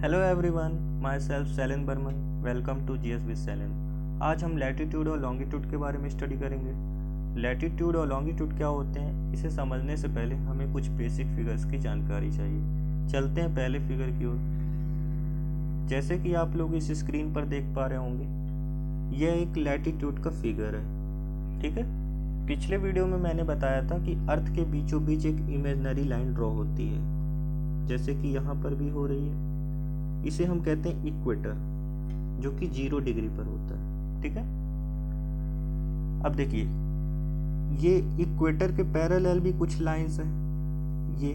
Hello everyone, myself Sailen Barman. Welcome to GS with Sailen. आज हम latitude और लॉन्गिट्यूड के बारे में स्टडी करेंगे। लैटिट्यूड और लॉन्गिट्यूड क्या होते हैं, इसे समझने से पहले हमें कुछ बेसिक फिगर्स की जानकारी चाहिए। चलते हैं पहले फिगर की ओर। जैसे कि आप लोग इस स्क्रीन पर देख पा रहे होंगे, यह एक लैटिट्यूड का फिगर है। ठीक है। पिछले वीडियो में मैंने बताया था कि अर्थ के बीचों बीच एक इमेजिनरी लाइन ड्रॉ होती है, जैसे कि यहाँ पर भी हो रही है। इसे हम कहते हैं इक्वेटर, जो कि 0 डिग्री पर होता है। ठीक है। अब देखिए, ये इक्वेटर के पैरेलल भी कुछ लाइंस हैं, ये।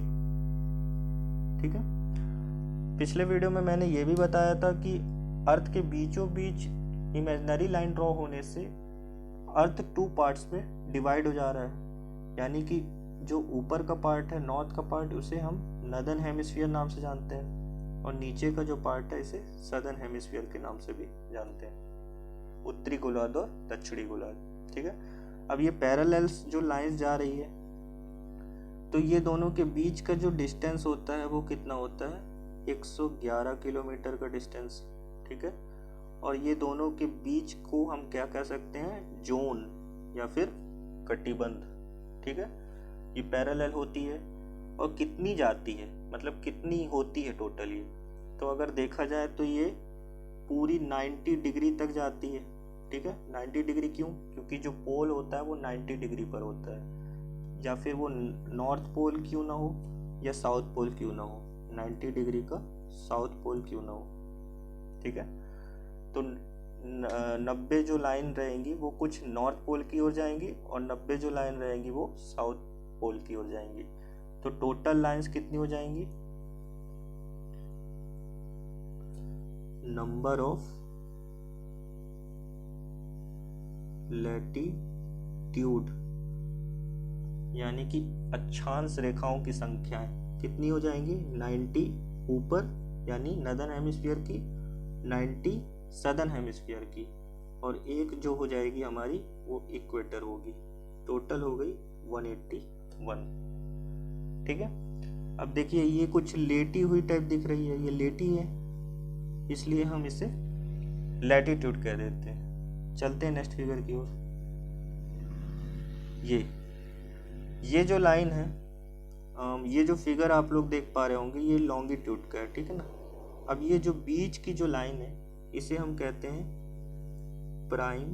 ठीक है। पिछले वीडियो में मैंने ये भी बताया था कि अर्थ के बीचों बीच इमेजिनरी लाइन ड्रॉ होने से अर्थ 2 पार्ट्स में डिवाइड हो जा रहा है। यानी कि जो ऊपर का पार्ट है, नॉर्थ का पार्ट, उसे हम नदर्न हेमिस्फीयर नाम से जानते हैं, और नीचे का जो पार्ट है इसे सदर्न हेमिस्फीयर के नाम से भी जानते हैं, उत्तरी गोलार्ध और दक्षिणी गोलार्ध। ठीक है। अब ये पैरेलल्स जो लाइंस जा रही है, तो ये दोनों के बीच का जो डिस्टेंस होता है वो कितना होता है? 111 किलोमीटर का डिस्टेंस। ठीक है। और ये दोनों के बीच को हम क्या कह सकते हैं? जोन या फिर कटिबंध। ठीक है। ये पैरेलल होती है और कितनी जाती है, मतलब कितनी होती है टोटली, तो अगर देखा जाए तो ये पूरी 90 डिग्री तक जाती है। ठीक है। 90 डिग्री क्यों? क्योंकि जो पोल होता है वो 90 डिग्री पर होता है, या फिर वो नॉर्थ पोल क्यों ना हो या साउथ पोल क्यों ना हो, 90 डिग्री का साउथ पोल क्यों ना हो। ठीक है। तो 90 जो लाइन रहेंगी वो कुछ नॉर्थ पोल की ओर जाएंगी, और 90 जो लाइन रहेंगी वो साउथ पोल की ओर जाएंगी। तो टोटल लाइंस कितनी हो जाएंगी? नंबर ऑफ लैटिट्यूड, यानी कि अक्षांश रेखाओं की संख्याएं कितनी हो जाएंगी? 90 ऊपर यानी नदर्न हेमिस्फीयर की, 90 सदर्न हेमिस्फीयर की, और एक जो हो जाएगी हमारी वो इक्वेटर होगी। टोटल हो गई 181। ठीक है। अब देखिए, ये कुछ लेटी हुई टाइप दिख रही है, ये लेटी है, इसलिए हम इसे लैटिट्यूड कह देते हैं। चलते हैं नेक्स्ट फिगर की ओर। ये जो लाइन है, ये जो फिगर आप लोग देख पा रहे होंगे, ये लॉन्गिट्यूड का है। ठीक है ना। अब ये जो बीच की जो लाइन है, इसे हम कहते हैं प्राइम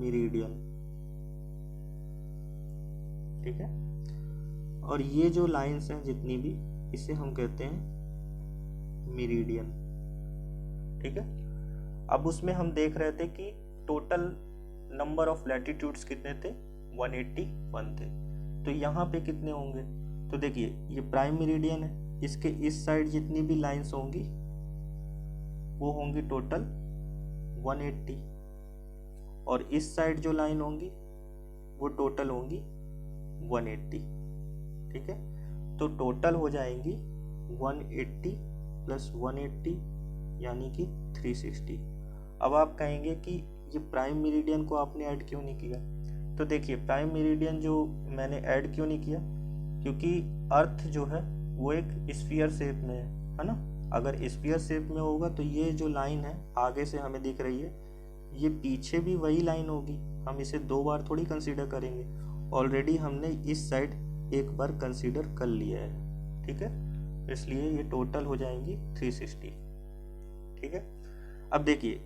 मेरिडियन। ठीक है। और ये जो लाइंस हैं जितनी भी, इसे हम कहते हैं मेरिडियन। ठीक है। अब उसमें हम देख रहे थे कि टोटल नंबर ऑफ लैटिट्यूड्स कितने थे? 181 थे। तो यहाँ पे कितने होंगे? तो देखिए, ये प्राइम मेरिडियन है, इसके इस साइड जितनी भी लाइंस होंगी वो होंगी टोटल 180, और इस साइड जो लाइन होंगी वो टोटल होंगी 180। ठीक है। तो टोटल हो जाएंगी 180 प्लस 180 यानी कि 360। अब आप कहेंगे कि ये प्राइम मेरिडियन को आपने ऐड क्यों नहीं किया? तो देखिए, प्राइम मेरिडियन जो मैंने ऐड क्यों नहीं किया, क्योंकि अर्थ जो है वो एक स्फीयर शेप में है ना। अगर स्फीयर शेप में होगा तो ये जो लाइन है आगे से हमें दिख रही है, ये पीछे भी वही लाइन होगी। हम इसे 2 बार थोड़ी कंसीडर करेंगे, ऑलरेडी हमने इस साइड एक बार कंसीडर कर लिया है। ठीक है। इसलिए ये टोटल हो जाएंगी 360। ठीक है। अब देखिए,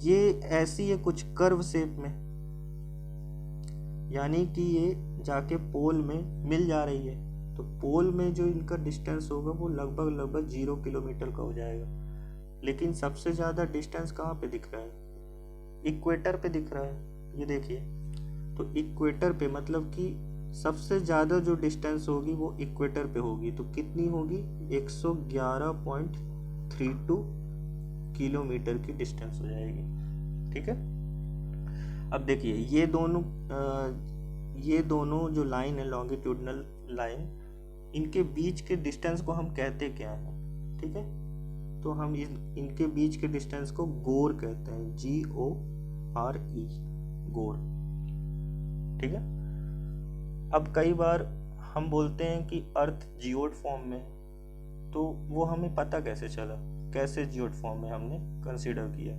ये ऐसी है कुछ कर्व शेप में, यानी कि ये जाके पोल में मिल जा रही है। तो पोल में जो इनका डिस्टेंस होगा वो लगभग 0 किलोमीटर का हो जाएगा। लेकिन सबसे ज़्यादा डिस्टेंस कहाँ पे दिख रहा है? इक्वेटर पे दिख रहा है। ये देखिए, तो इक्वेटर पे मतलब कि सबसे ज़्यादा जो डिस्टेंस होगी वो इक्वेटर पे होगी। तो कितनी होगी? 111.32 किलोमीटर की डिस्टेंस हो जाएगी। ठीक है। अब देखिए, ये दोनों जो लाइन है, लॉन्गिट्यूडनल लाइन, इनके बीच के डिस्टेंस को हम कहते क्या हैं? ठीक है। तो हम इनके बीच के डिस्टेंस को गोर कहते हैं, GORE, गोर। ठीक है। अब कई बार हम बोलते हैं कि अर्थ जियोड फॉर्म में, तो वो हमें पता कैसे चला, कैसे जियोड फॉर्म में हमने कंसीडर किया।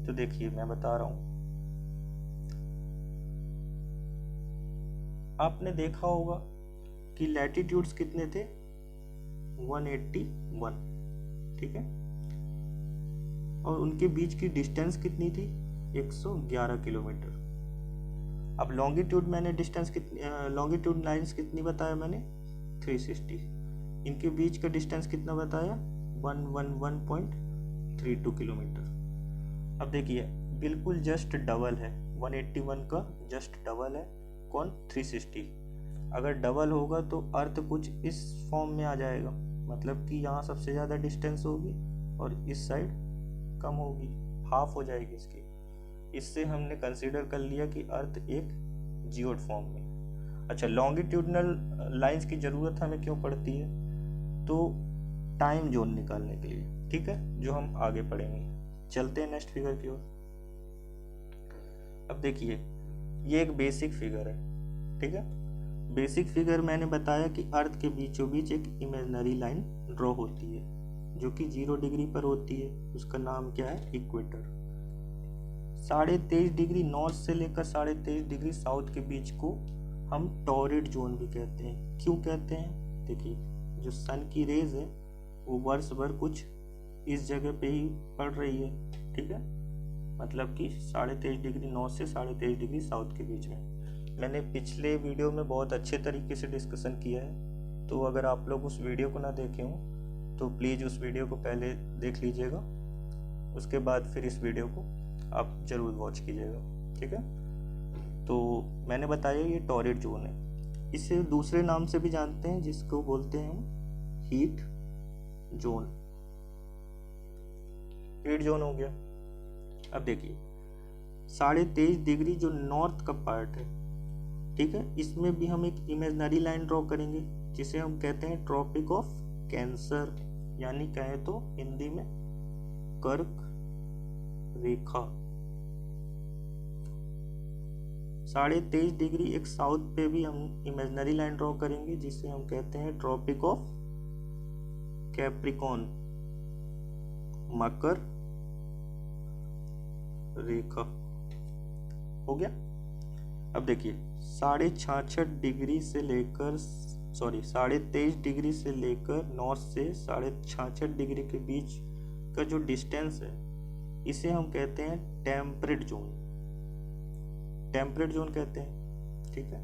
तो देखिए मैं बता रहा हूँ, आपने देखा होगा कि लैटिट्यूड्स कितने थे, 181, ठीक है, और उनके बीच की डिस्टेंस कितनी थी, 111 किलोमीटर। अब लॉन्गिट्यूड मैंने डिस्टेंस कितनी, लॉन्गिट्यूड लाइंस कितनी बताया मैंने, 360। इनके बीच का डिस्टेंस कितना बताया, 111.32 किलोमीटर। अब देखिए बिल्कुल जस्ट डबल है, 181 का जस्ट डबल है कौन, 360। अगर डबल होगा तो अर्थ कुछ इस फॉर्म में आ जाएगा, मतलब कि यहाँ सबसे ज़्यादा डिस्टेंस होगी और इस साइड कम होगी, हाफ हो जाएगी इसकी। इससे हमने कंसीडर कर लिया कि अर्थ एक जियोड फॉर्म में। अच्छा, लॉन्गिट्यूडनल लाइंस की ज़रूरत हमें क्यों पड़ती है, तो टाइम जोन निकालने के लिए, ठीक है, जो हम आगे पढ़ेंगे। चलते हैं नेक्स्ट फिगर की ओर। अब देखिए ये एक बेसिक फिगर है, ठीक है। बेसिक फिगर मैंने बताया कि अर्थ के बीचों बीच एक इमेजिनरी लाइन ड्रॉ होती है जो कि 0 डिग्री पर होती है, उसका नाम क्या है, इक्वेटर। 23.5 डिग्री नॉर्थ से लेकर 23.5 डिग्री साउथ के बीच को हम टॉरिड जोन भी कहते हैं। क्यों कहते हैं, देखिए जो सन की रेज है वो वर्ष भर कुछ इस जगह पे ही पड़ रही है, ठीक है, मतलब कि 23.5 डिग्री नॉर्थ से 23.5 डिग्री साउथ के बीच में। मैंने पिछले वीडियो में बहुत अच्छे तरीके से डिस्कशन किया है, तो अगर आप लोग उस वीडियो को ना देखे हों तो प्लीज़ उस वीडियो को पहले देख लीजिएगा, उसके बाद फिर इस वीडियो को आप ज़रूर वॉच कीजिएगा, ठीक है। तो मैंने बताया ये टॉरिड जोन है। इसे दूसरे नाम से भी जानते हैं जिसको बोलते हैं हम हीट जोन। हीट जोन हो गया। अब देखिए 23.5 डिग्री जो नॉर्थ का पार्ट है, ठीक है, इसमें भी हम एक इमेजिनरी लाइन ड्रॉ करेंगे जिसे हम कहते हैं ट्रॉपिक ऑफ कैंसर, यानी कहें तो हिंदी में कर्क रेखा। 23.5 डिग्री एक साउथ पे भी हम इमेजिनरी लाइन ड्रॉ करेंगे जिसे हम कहते हैं ट्रॉपिक ऑफ कैप्रिकॉन, मकर रेखा, हो गया। अब देखिए 66.5 डिग्री से लेकर 23.5 डिग्री से लेकर नॉर्थ से 66.5 डिग्री के बीच का जो डिस्टेंस है इसे हम कहते हैं टेम्परेट जोन। टेम्परेट जोन कहते हैं, ठीक है।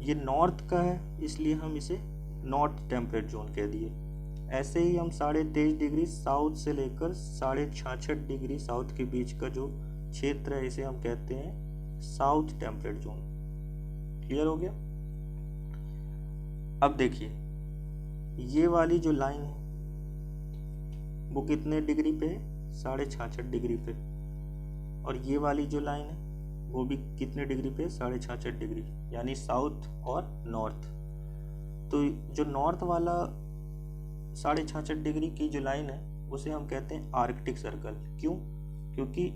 ये नॉर्थ का है इसलिए हम इसे नॉर्थ टेम्परेट जोन कह दिए। ऐसे ही हम 23.5 डिग्री साउथ से लेकर 66.5 डिग्री साउथ के बीच का जो क्षेत्र है इसे हम कहते हैं साउथ टेम्परेट जोन। क्लियर हो गया। अब देखिए ये वाली जो लाइन है वो कितने डिग्री पे है, 66.5 डिग्री पे, और ये वाली जो लाइन है वो भी कितने डिग्री पे, 66.5 डिग्री, यानी साउथ और नॉर्थ। तो जो नॉर्थ वाला 66.5 डिग्री की जो लाइन है उसे हम कहते हैं आर्कटिक सर्कल। क्यों, क्योंकि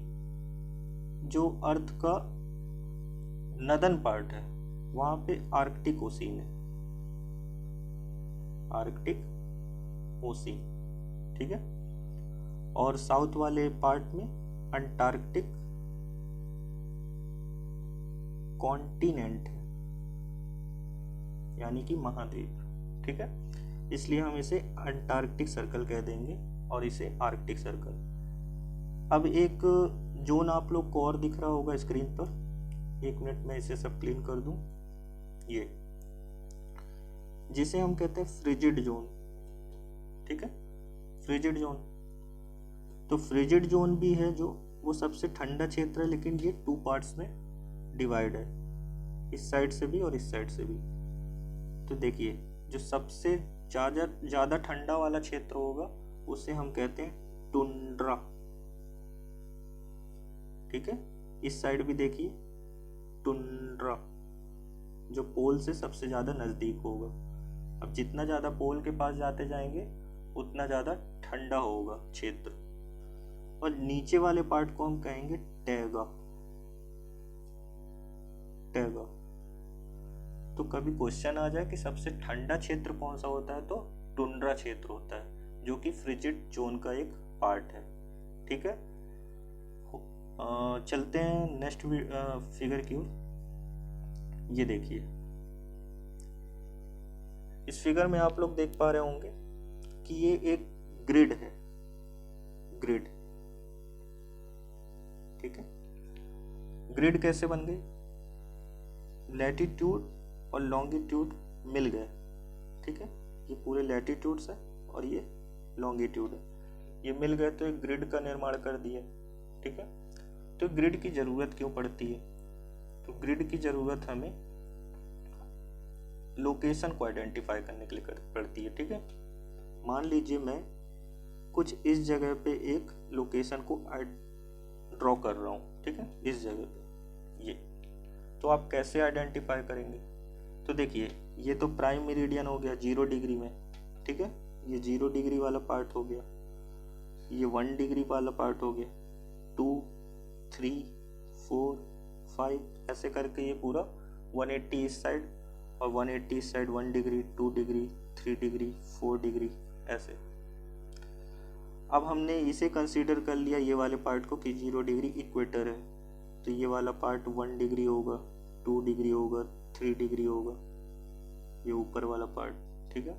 जो अर्थ का नदन पार्ट है वहाँ पे आर्कटिक ओशियन है, आर्कटिक ओशियन, ठीक है, और साउथ वाले पार्ट में अंटार्कटिक कॉन्टिनेंट है, यानी कि महाद्वीप, ठीक है, इसलिए हम इसे अंटार्कटिक सर्कल कह देंगे और इसे आर्कटिक सर्कल। अब एक जोन आप लोग को और दिख रहा होगा स्क्रीन पर, 1 मिनट में इसे सब क्लीन कर दूं, ये जिसे हम कहते हैं फ्रिजिड जोन, ठीक है, फ्रिजिड जोन। तो फ्रिजिड जोन भी है जो वो सबसे ठंडा क्षेत्र है, लेकिन ये 2 पार्ट्स में डिवाइड है, इस साइड से भी और इस साइड से भी। तो देखिए जो सबसे ज़्यादा ठंडा वाला क्षेत्र होगा उसे हम कहते हैं टुंड्रा, ठीक है, इस साइड भी देखिए टुंड्रा, जो पोल से सबसे ज़्यादा नज़दीक होगा। अब जितना ज़्यादा पोल के पास जाते जाएंगे उतना ज़्यादा ठंडा होगा क्षेत्र। और नीचे वाले पार्ट को हम कहेंगे टैगा, टैगा। तो कभी क्वेश्चन आ जाए कि सबसे ठंडा क्षेत्र कौन सा होता है, तो टुंड्रा क्षेत्र होता है, जो कि फ्रिजिड जोन का एक पार्ट है। ठीक है, चलते हैं नेक्स्ट फिगर की ओर। ये देखिए, इस फिगर में आप लोग देख पा रहे होंगे कि ये एक ग्रिड है, ग्रिड। ठीक है, ग्रिड कैसे बन गई? लैटिट्यूड और लॉन्गिट्यूड मिल गए। ठीक है, ये पूरे लैटिट्यूड्स है और ये लॉन्गिट्यूड है, ये मिल गए तो एक ग्रिड का निर्माण कर दिया। ठीक है, तो ग्रिड की जरूरत क्यों पड़ती है? तो ग्रिड की जरूरत हमें लोकेशन को आइडेंटिफाई करने के लिए पड़ती है। ठीक है, मान लीजिए मैं कुछ इस जगह पे एक लोकेशन को ड्रॉ कर रहा हूँ। ठीक है, इस जगह पे ये, तो आप कैसे आइडेंटिफाई करेंगे? तो देखिए, ये तो प्राइम मेरिडियन हो गया 0 डिग्री में। ठीक है, ये 0 डिग्री वाला पार्ट हो गया, ये 1 डिग्री वाला पार्ट हो गया, 2, 3, 4, 5 ऐसे करके ये पूरा 180 इस साइड और 180 इस side, 1 degree, 2 degree, 3 degree, 4 degree ऐसे। अब हमने इसे कंसीडर कर लिया ये वाले पार्ट को कि 0 डिग्री इक्वेटर है, तो ये वाला पार्ट 1 डिग्री होगा, 2 डिग्री होगा, 3 डिग्री होगा, ये ऊपर वाला पार्ट। ठीक है,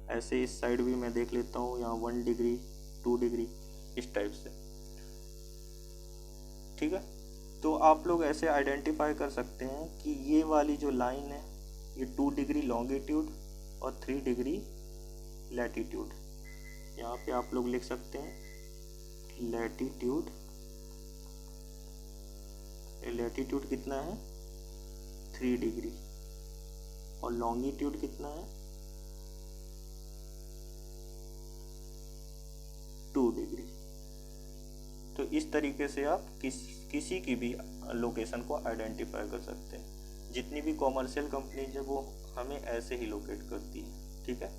ऐसे इस साइड भी मैं देख लेता हूँ, यहाँ 1 डिग्री, 2 डिग्री, इस टाइप से। ठीक है, तो आप लोग ऐसे आइडेंटिफाई कर सकते हैं कि ये वाली जो लाइन है ये 2 डिग्री लॉन्गिट्यूड और 3 डिग्री लैटिट्यूड। यहाँ पे आप लोग लिख सकते हैं लैटिट्यूड, लैटिट्यूड कितना है 3 डिग्री और लॉन्गिट्यूड कितना है 2 डिग्री। तो इस तरीके से आप किसी की भी लोकेशन को आइडेंटिफाई कर सकते हैं। जितनी भी कॉमर्शियल कंपनीज है वो हमें ऐसे ही लोकेट करती है। ठीक है,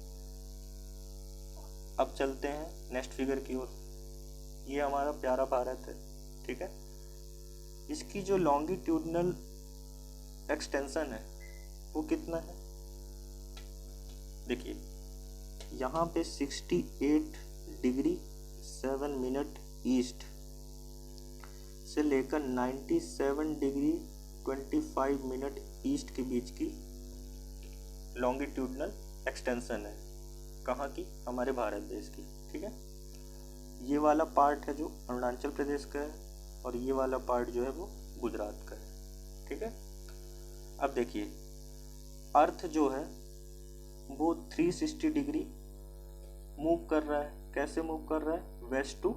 अब चलते हैं नेक्स्ट फिगर की ओर। ये हमारा प्यारा भारत है। ठीक है, इसकी जो लॉन्गिट्यूडनल एक्सटेंशन है वो कितना है? देखिए, यहाँ पे 68 डिग्री 7 मिनट ईस्ट से लेकर 97 डिग्री 25 मिनट ईस्ट के बीच की लॉन्गिट्यूडनल एक्सटेंशन है। कहाँ की? हमारे भारत देश की। ठीक है, ये वाला पार्ट है जो अरुणाचल प्रदेश का है और ये वाला पार्ट जो है वो गुजरात का है। ठीक है, अब देखिए, अर्थ जो है वो 360 डिग्री मूव कर रहा है। कैसे मूव कर रहा है? वेस्ट टू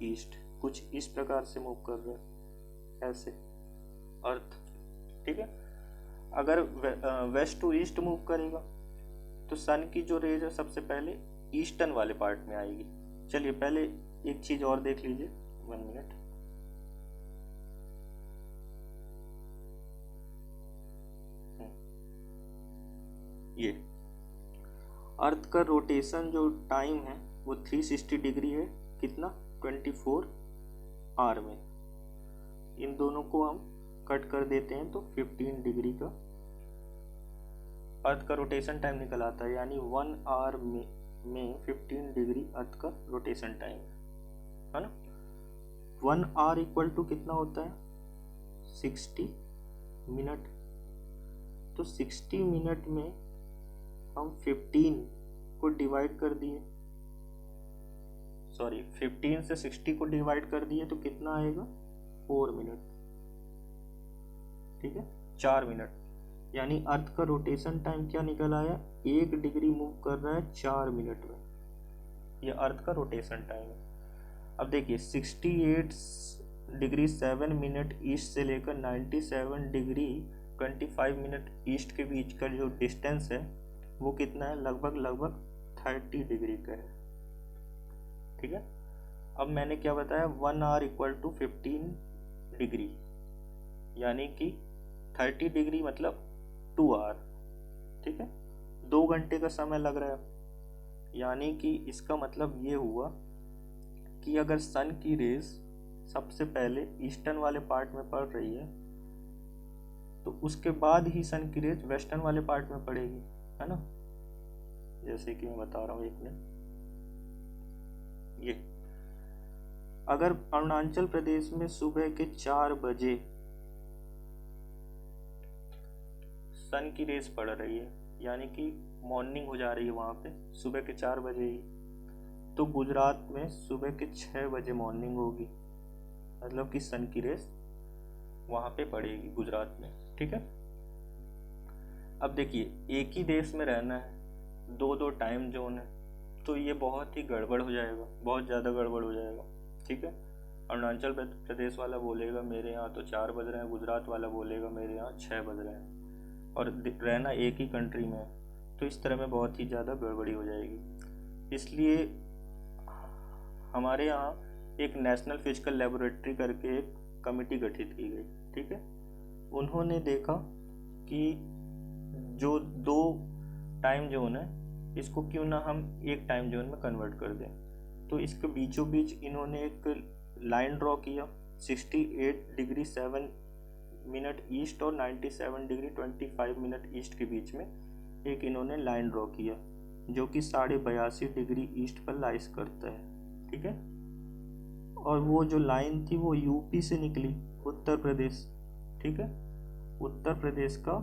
ईस्ट, कुछ इस प्रकार से मूव कर रहा है ऐसे अर्थ। ठीक है, अगर वेस्ट टू ईस्ट मूव करेगा तो सन की जो रेज है सबसे पहले ईस्टर्न वाले पार्ट में आएगी। चलिए पहले एक चीज और देख लीजिए, 1 मिनट। ये अर्थ का रोटेशन जो टाइम है वो 360 डिग्री है, कितना? 24 आवर में। इन दोनों को हम कट कर देते हैं तो 15 डिग्री का अर्थ का रोटेशन टाइम निकल आता है, यानी 1 आवर में 15 डिग्री अर्थ का रोटेशन टाइम है ना। 1 आवर इक्वल टू कितना होता है? 60 मिनट। तो 60 मिनट में हम 15 को डिवाइड कर दिए, सॉरी 15 से 60 को डिवाइड कर दिए तो कितना आएगा? 4 मिनट। ठीक है, 4 मिनट, यानी अर्थ का रोटेशन टाइम क्या निकल आया? 1 डिग्री मूव कर रहा है 4 मिनट में। ये अर्थ का रोटेशन टाइम है। अब देखिए, 68 डिग्री 7 मिनट ईस्ट से लेकर 97 डिग्री 25 मिनट ईस्ट के बीच का जो डिस्टेंस है वो कितना है? लगभग 30 डिग्री का है। ठीक है, अब मैंने क्या बताया? 1 आवर इक्वल टू 15 डिग्री, यानी कि 30 डिग्री मतलब 2 आवर। ठीक है, 2 घंटे का समय लग रहा है, यानी कि इसका मतलब ये हुआ कि अगर सन की रेज सबसे पहले ईस्टर्न वाले पार्ट में पड़ रही है तो उसके बाद ही सन की रेज वेस्टर्न वाले पार्ट में पड़ेगी, है ना। जैसे कि मैं बता रहा हूँ, एक मिनट, ये अगर अरुणाचल प्रदेश में सुबह के 4 बजे सन की रेज पड़ रही है, यानी कि मॉर्निंग हो जा रही है वहाँ पे सुबह के 4 बजे ही, तो गुजरात में सुबह के 6 बजे मॉर्निंग होगी, मतलब कि सन की रेज वहाँ पे पड़ेगी गुजरात में, ठीक है। अब देखिए, एक ही देश में रहना है, दो दो टाइम जोन है, तो ये बहुत ही गड़बड़ हो जाएगा, बहुत ज़्यादा गड़बड़ हो जाएगा, ठीक है। अरुणाचल प्रदेश वाला बोलेगा मेरे यहाँ तो 4 बज रहे हैं, गुजरात वाला बोलेगा मेरे यहाँ 6 बज रहे हैं, और रहना एक ही कंट्री में है, तो इस तरह में बहुत ही ज़्यादा गड़बड़ी हो जाएगी। इसलिए हमारे यहाँ एक नेशनल फिजिकल लेबोरेटरी करके एक कमेटी गठित की गई, ठीक है। उन्होंने देखा कि जो 2 टाइम जोन है, इसको क्यों ना हम एक टाइम जोन में कन्वर्ट कर दें। तो इसके बीचों बीच इन्होंने एक लाइन ड्रॉ किया, 68 डिग्री 7 मिनट ईस्ट और 97 डिग्री 25 मिनट ईस्ट के बीच में एक इन्होंने लाइन ड्रॉ किया, जो कि 82.5 डिग्री ईस्ट पर लाइस करता है, ठीक है। और वो जो लाइन थी वो यूपी से निकली, उत्तर प्रदेश, ठीक है, उत्तर प्रदेश का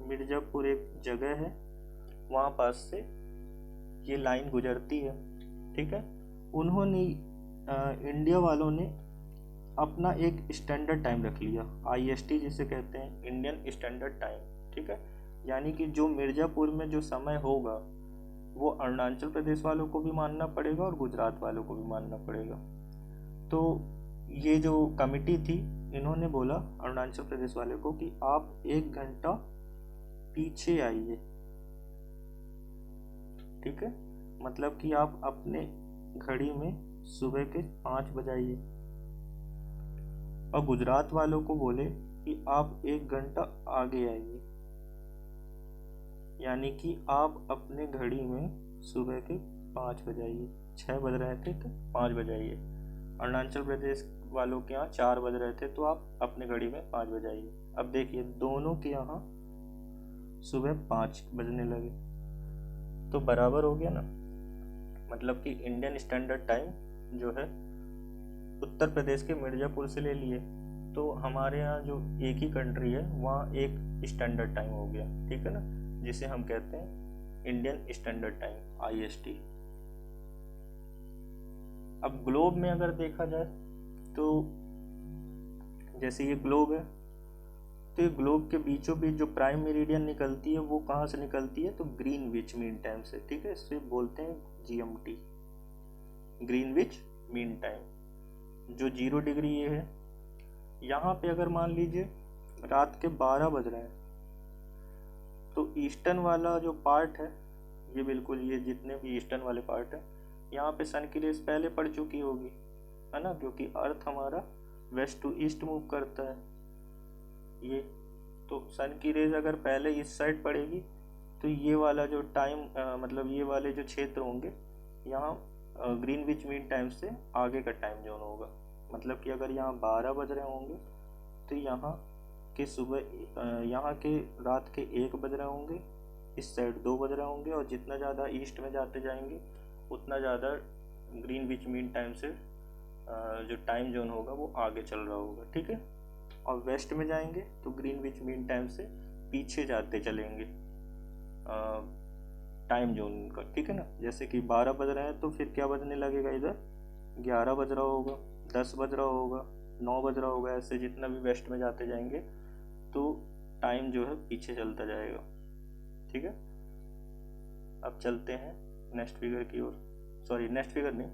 मिर्जापुर एक जगह है, वहाँ पास से ये लाइन गुजरती है, ठीक है। उन्होंने इंडिया वालों ने अपना एक स्टैंडर्ड टाइम रख लिया, IST जिसे कहते हैं, इंडियन स्टैंडर्ड टाइम, ठीक है। यानी कि जो मिर्ज़ापुर में जो समय होगा वो अरुणाचल प्रदेश वालों को भी मानना पड़ेगा और गुजरात वालों को भी मानना पड़ेगा। तो ये जो कमेटी थी, इन्होंने बोला अरुणाचल प्रदेश वाले को कि आप 1 घंटा पीछे आइए, ठीक है, मतलब कि आप अपने घड़ी में सुबह के 5 बजाइए। और गुजरात वालों को बोले कि आप 1 घंटा आगे आइए, यानी कि आप अपने घड़ी में सुबह के 5 बजाइए, 6 बज रहे थे तो 5 बजाइए। अरुणाचल प्रदेश वालों के यहाँ 4 बज रहे थे, तो आप अपने घड़ी में 5 बजाइए। अब देखिए, दोनों के यहाँ सुबह 5 बजने लगे, तो बराबर हो गया ना। मतलब कि इंडियन स्टैंडर्ड टाइम जो है उत्तर प्रदेश के मिर्ज़ापुर से ले लिए, तो हमारे यहाँ जो एक ही कंट्री है वहाँ एक स्टैंडर्ड टाइम हो गया, ठीक है ना, जिसे हम कहते हैं इंडियन स्टैंडर्ड टाइम, IST। अब ग्लोब में अगर देखा जाए तो जैसे ये ग्लोब है, तो ये ग्लोब के बीचों बीच जो प्राइम मेरिडियन निकलती है वो कहाँ से निकलती है, तो ग्रीनविच मीन टाइम से, ठीक है। इसे बोलते हैं GMT, ग्रीनविच मीन टाइम। जो 0 डिग्री ये है, यहाँ पे अगर मान लीजिए रात के 12 बज रहे हैं, तो ईस्टर्न वाला जो पार्ट है, ये बिल्कुल ये जितने भी ईस्टर्न वाले पार्ट है, यहाँ पे सन की रेस पहले पड़ चुकी होगी, है ना, क्योंकि अर्थ हमारा वेस्ट टू ईस्ट मूव करता है ये। तो सन की रेज अगर पहले इस साइड पड़ेगी, तो ये वाला जो टाइम मतलब ये वाले जो क्षेत्र होंगे यहाँ ग्रीनविच मीन टाइम से आगे का टाइम जोन होगा। मतलब कि अगर यहाँ 12 बज रहे होंगे, तो यहाँ के सुबह यहाँ के रात के 1 बज रहे होंगे, इस साइड 2 बज रहे होंगे, और जितना ज़्यादा ईस्ट में जाते जाएंगे उतना ज़्यादा ग्रीनविच मीन टाइम से जो टाइम जोन होगा वो आगे चल रहा होगा, ठीक है। और वेस्ट में जाएंगे तो ग्रीनविच मीन टाइम से पीछे जाते चलेंगे टाइम जोन का, ठीक है ना। जैसे कि 12 बज रहे हैं, तो फिर क्या बजने लगेगा, इधर 11 बज रहा होगा, 10 बज रहा होगा, 9 बज रहा होगा, ऐसे जितना भी वेस्ट में जाते जाएंगे तो टाइम जो है पीछे चलता जाएगा, ठीक है। अब चलते हैं नेक्स्ट फिगर की ओर, सॉरी नेक्स्ट फिगर नहीं,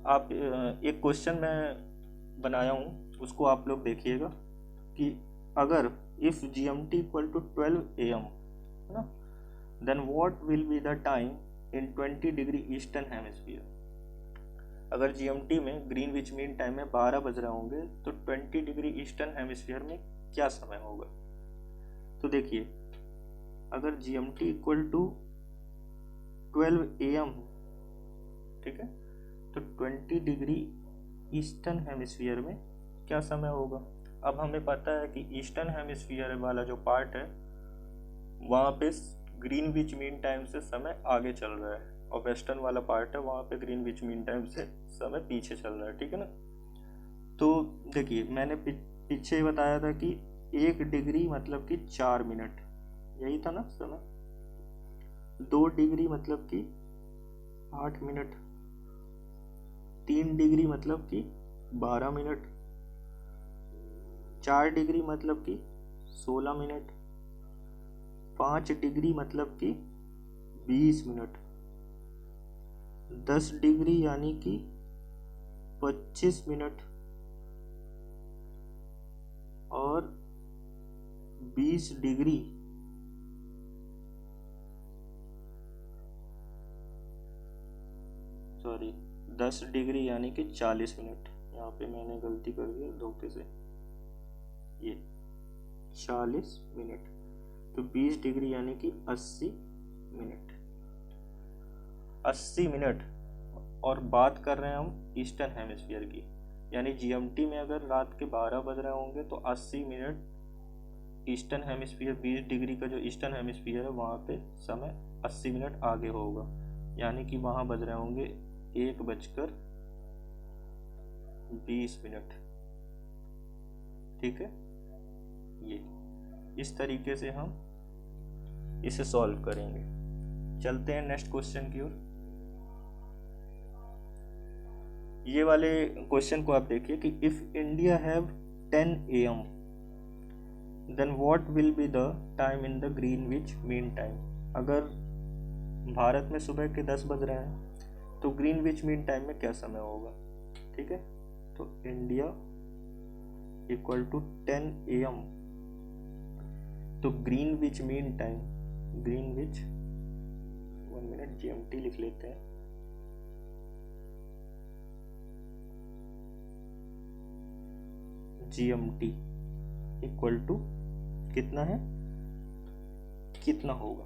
आप एक क्वेश्चन मैं बनाया हूँ, उसको आप लोग देखिएगा कि अगर if GMT equal to 12 AM, है ना, then what will be the time in 20 degree eastern hemisphere. अगर GMT में ग्रीनविच मीन टाइम में 12 बज रहे होंगे, तो 20 डिग्री ईस्टर्न हेमिस्फीयर में क्या समय होगा। तो देखिए, अगर GMT इक्वल टू 12 AM, ठीक है, तो 20 डिग्री ईस्टर्न हेमिस्फीयर में क्या समय होगा। अब हमें पता है कि ईस्टर्न हेमिस्फीयर वाला जो पार्ट है वहाँ पे ग्रीनविच मीन टाइम से समय आगे चल रहा है, और वेस्टर्न वाला पार्ट है वहाँ पे ग्रीनविच मीन टाइम से समय पीछे चल रहा है, ठीक है ना। तो देखिए मैंने पीछे बताया था कि 1 डिग्री मतलब कि 4 मिनट, यही था ना समय। 2 डिग्री मतलब कि 8 मिनट, 3 डिग्री मतलब कि 12 मिनट, 4 डिग्री मतलब कि 16 मिनट, 5 डिग्री मतलब कि 20 मिनट, 10 डिग्री यानी कि 25 मिनट, और 20 डिग्री सॉरी 10 डिग्री यानी कि 40 मिनट। यहाँ पे मैंने गलती कर दी धोखे से, ये 40 मिनट। तो 20 डिग्री यानी कि 80 मिनट, 80 मिनट। और बात कर रहे हैं हम ईस्टर्न हेमिस्फीयर की, यानी जीएमटी में अगर रात के 12 बज रहे होंगे तो 80 मिनट ईस्टर्न हेमिस्फीयर, 20 डिग्री का जो ईस्टर्न हेमिस्फीयर है वहाँ पे समय 80 मिनट आगे होगा, यानी कि वहाँ बज रहे होंगे 1:20। ठीक है, ये इस तरीके से हम इसे सॉल्व करेंगे। चलते हैं नेक्स्ट क्वेश्चन की ओर। ये वाले क्वेश्चन को आप देखिए कि if India have 10 AM then what will be the time in the Greenwich mean time. अगर भारत में सुबह के 10 बज रहे हैं तो ग्रीनविच मीन टाइम में क्या समय होगा। ठीक है, तो इंडिया इक्वल टू 10 AM, तो Greenwich mean time, Greenwich 1 minute GMT लिख लेते हैं। GMT इक्वल टू कितना है, कितना होगा।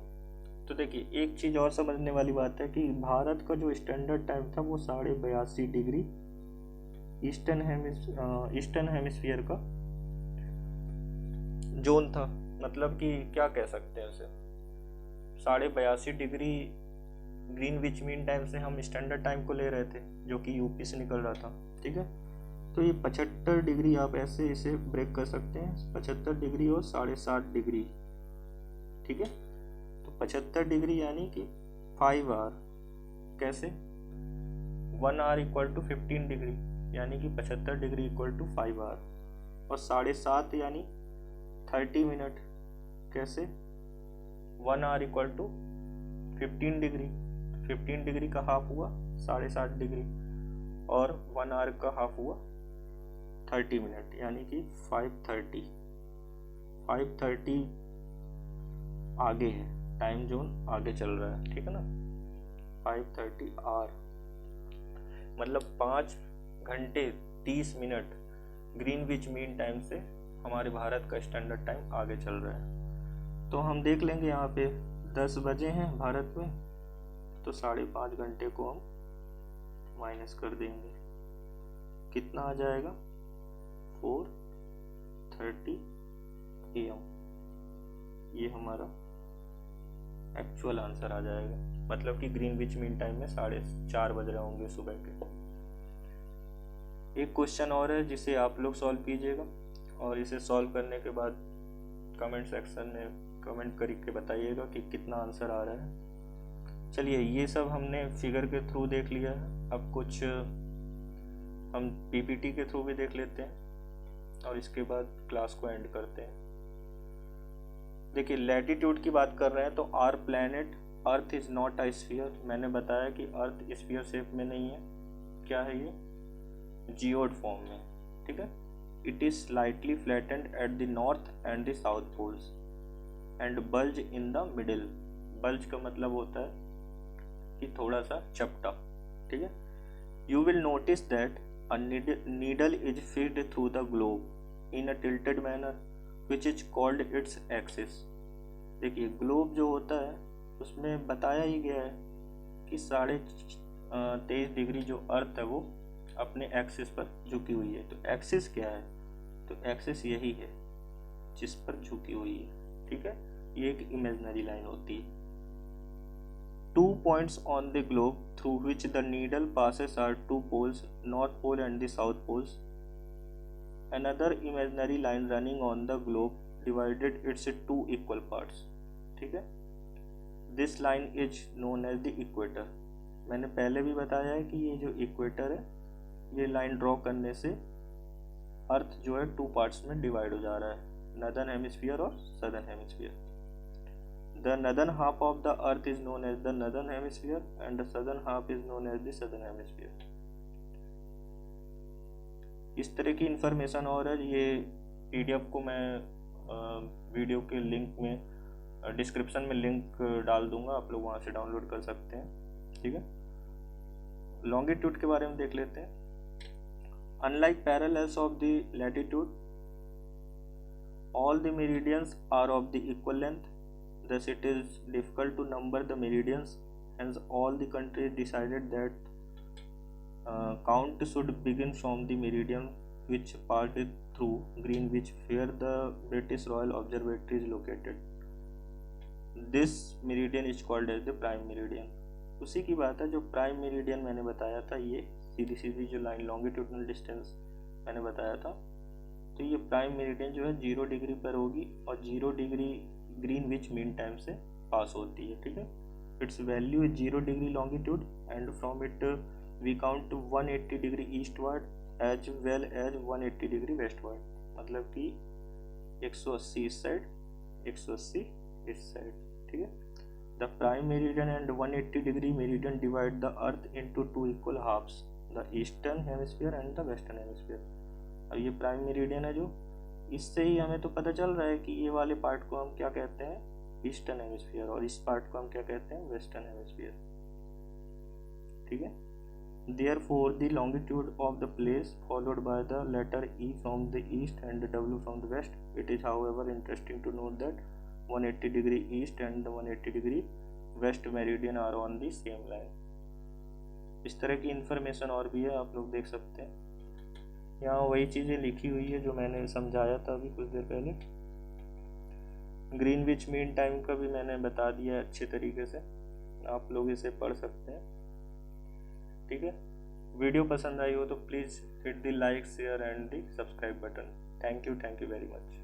तो देखिए एक चीज और समझने वाली बात है कि भारत का जो स्टैंडर्ड टाइम था वो 82.5 डिग्री ईस्टर्न हेमिस्फीयर का जोन था। मतलब कि क्या कह सकते हैं उसे, 82.5 डिग्री ग्रीनविच मीन टाइम से हम स्टैंडर्ड टाइम को ले रहे थे जो कि यूपी से निकल रहा था। ठीक है, तो ये 75 डिग्री आप ऐसे इसे ब्रेक कर सकते हैं, 75 डिग्री और 7.5 डिग्री। ठीक है, तो 75 डिग्री यानी कि 5 आवर, कैसे 1 आवर इक्वल टू 15 डिग्री, यानी कि 75 डिग्री इक्वल टू 5 आवर, और 7.5 यानी 30 मिनट, कैसे 1 hour equal to 15 degree, 15 degree का हाफ हुआ 7.5 डिग्री, और 1 आवर का हाफ हुआ 30 मिनट, यानी कि 5:30 आगे है, टाइम जोन आगे चल रहा है। ठीक है ना, 5:30 आवर मतलब 5 घंटे 30 मिनट ग्रीनविच मीन टाइम से हमारे भारत का स्टैंडर्ड टाइम आगे चल रहा है। तो हम देख लेंगे यहाँ पे 10 बजे हैं भारत में, तो 5.5 घंटे को हम माइनस कर देंगे, कितना आ जाएगा 4:30 AM। ये हमारा एक्चुअल आंसर आ जाएगा, मतलब कि ग्रीनविच मीन टाइम में 4:30 बज रहे होंगे सुबह के। एक क्वेश्चन और है जिसे आप लोग सॉल्व कीजिएगा, और इसे सॉल्व करने के बाद कमेंट सेक्शन में कमेंट करके बताइएगा कि कितना आंसर आ रहा है। चलिए ये सब हमने फिगर के थ्रू देख लिया है, अब कुछ हम PPT के थ्रू भी देख लेते हैं और इसके बाद क्लास को एंड करते हैं। देखिए लैटिट्यूड की बात कर रहे हैं तो our planet earth is not a sphere. मैंने बताया कि अर्थ स्फीयर शेप में नहीं है, क्या है ये, जियोड फॉर्म में। ठीक है, it is slightly flattened at the north and the south poles and bulge in the middle. Bulge का मतलब होता है कि थोड़ा सा चपटा। ठीक है, you will notice that a needle is feed through the globe in a tilted manner which is called its axis. देखिए ग्लोब जो होता है उसमें बताया ही गया है कि 23.5 डिग्री जो अर्थ है वो अपने एक्सिस पर झुकी हुई है। तो एक्सिस क्या है, तो एक्सिस यही है जिस पर झुकी हुई है, ठीक है। ये एक इमेजिनरी लाइन होती है। 2 points on the globe through which the needle passes are 2 poles, North Pole and the South Poles. Another imaginary line running on the globe divided its 2 equal parts, ठीक है। This line is known as the equator. मैंने पहले भी बताया है कि ये जो इक्वेटर है, ये लाइन ड्रॉ करने से अर्थ जो है 2 पार्ट्स में डिवाइड हो जा रहा है, नॉर्दर्न हेमिस्फीयर और southern hemisphere. The northern half of the earth is known as the northern hemisphere and the southern half is known as the southern hemisphere. इस तरह की इंफॉर्मेशन और है। ये पीडीएफ को मैं वीडियो के लिंक में डिस्क्रिप्शन में लिंक डाल दूंगा, आप लोग वहाँ से डाउनलोड कर सकते हैं, ठीक है। लॉन्गिट्यूड के बारे में देख लेते हैं। Unlike parallels of the latitude, all the meridians are of the equal length. Thus it is difficult to number the meridians. Hence all the countries decided that count should begin from the meridian which passed through Greenwich, where the British Royal Observatory is located. This meridian is called as the prime meridian. उसी की बात है जो prime meridian मैंने बताया था, ये सीधी सीधी जो लाइन लॉन्गिट्यूडनल डिस्टेंस मैंने बताया था, तो ये प्राइम मेरिडियन जो है 0 डिग्री पर होगी और 0 डिग्री ग्रीनविच मीन टाइम से पास होती है, ठीक है। Its value is 0 degree longitude and from it we count 180 degree eastward as well as 180 degree westward, मतलब कि 180 इस साइड 180 इस साइड, ठीक है। The prime meridian and 180 degree meridian divide the earth into 2 equal halves, the eastern hemisphere and the western hemisphere. और ये prime meridian है जो, इससे ही हमें तो पता चल रहा है कि ये वाले पार्ट को हम क्या कहते हैं, ईस्टर्न हेमिस्फीयर, और इस पार्ट को हम क्या कहते हैं, वेस्टर्न हेमिस्फीयर, ठीक है। Therefore the longitude of the place followed by the letter E from the east and W from the west. It is however interesting to note that 180 degree east and the 180 degree west meridian are on the same line. इस तरह की information और भी है, आप लोग देख सकते हैं। यहाँ वही चीज़ें लिखी हुई है जो मैंने समझाया था अभी कुछ देर पहले। ग्रीनविच मीन टाइम का भी मैंने बता दिया है अच्छे तरीके से, आप लोग इसे पढ़ सकते हैं, ठीक है। वीडियो पसंद आई हो तो please hit the like share and the subscribe button. Thank you very much.